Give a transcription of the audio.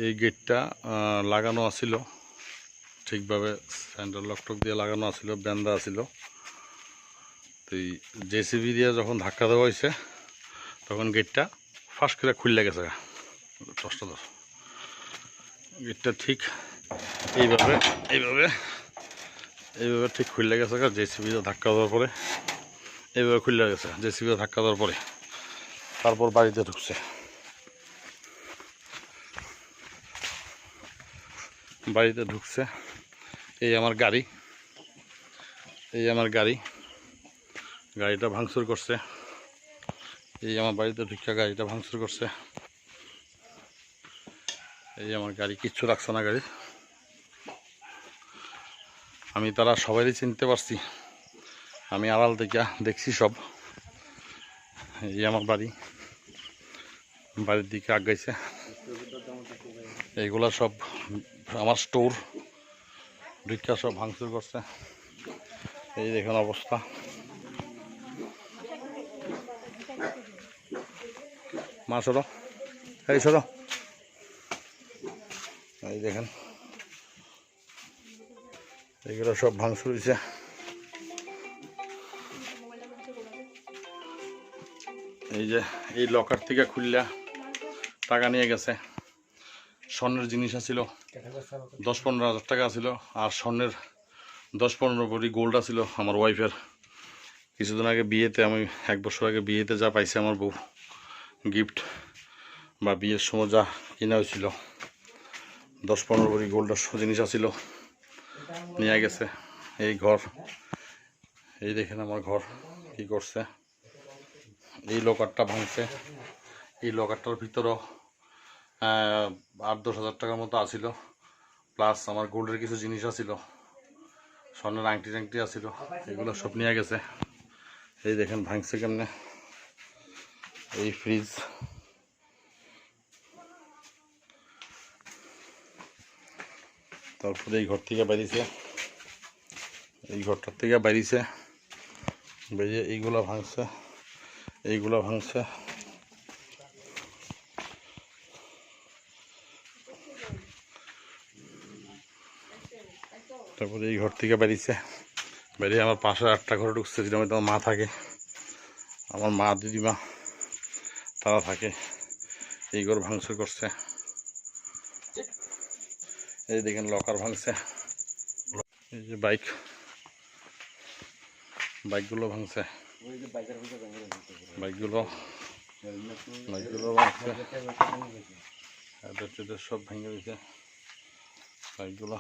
এই গেটটা লাগানো আছিল ঠিকভাবে, সেন্টার লকটক দিয়ে লাগানো আছিল, ব্যান্দা আছিল। তো এই জেসিবি দিয়ে যখন ধাক্কা দেওয়া হয়েছে তখন গেটটা ফাঁস করে খুললে গেছে। টসটা ধর, গেটটা ঠিক এইভাবে এইভাবে এইভাবে ঠিক খুললে গেছে। জেসিবি দিয়ে ধাক্কা দেওয়ার পরে এইভাবে খুললে গেছে। জেসিবি দিয়ে ধাক্কা দেওয়ার পরে তারপর বাড়িতে ঢুকছে। বাড়িতে ঢুকছে। এই আমার গাড়ি, এই আমার গাড়ি, গাড়িটা ভাঙচুর করছে। এই আমার বাড়িতে ঢুকে গাড়িটা ভাঙচুর করছে। এই আমার গাড়ি, কিচ্ছু রাখছে না গাড়ি। আমি তারা সবাই চিনতে পারছি, আমি আড়াল থেকে দেখছি সব। এই আমার বাড়ি, বাড়ির দিকে আগাইছে। এইগুলা সব আমার স্টোর, ঢুকা সব ভাঙচুর করছে। এই দেখেন অবস্থা। মা সরো, এই সরো, এই দেখেন এইগুলো সব ভাঙচুর হয়েছে। এই যে এই লকার থেকে খুললা টাকা নিয়ে গেছে। স্বর্ণের জিনিস আছিল 10-15 হাজার টাকা ছিল। আর স্বর্ণের 10-15 ভরি গোল্ড আছিল আমার ওয়াইফের। কিছুদিন আগে বিয়েতে, আমি 1 বছর আগে বিয়েতে যা পাইছে আমার বউ গিফট বা বিয়ের সময় যা কিনা হয়েছিল, 10-15 ভরি গোল্ডের জিনিস আছিল, নিয়ে গেছে। এই ঘর, এই দেখেন আমার ঘর কি করছে। এই লকারটা ভাঙছে। এই লকারটার ভিতরও 8-10 হাজার টাকার মতো আছিল, প্লাস আমার গোল্ডের কিছু জিনিস আছিল, স্বর্ণের আংটি টাংটি আছিল, এগুলো সব নিয়ে গেছে। এই দেখেন ভাঙছে কেমনে। এই ফ্রিজ, তারপরে এই ঘর থেকে বেরিয়েছে, এই ঘরটার থেকে বেরিয়েছে, বেরিয়ে এইগুলো ভাঙছে, এইগুলো ভাঙছে। তারপরে এই ঘর থেকে বেরিয়েছে, বেরিয়ে আমার পাশে একটা ঘরে ঢুকছে, যেটা আমি তোমার মা থাকে, আমার মা দিদিমা তারা থাকে। এই ঘর ভাঙচুর করছে। এই দেখেন লকার ভাঙছে। এই যে বাইকগুলো ভাঙছে, বাইকগুলো ভাঙছে, সব ভেঙে দিয়েছে বাইকগুলো।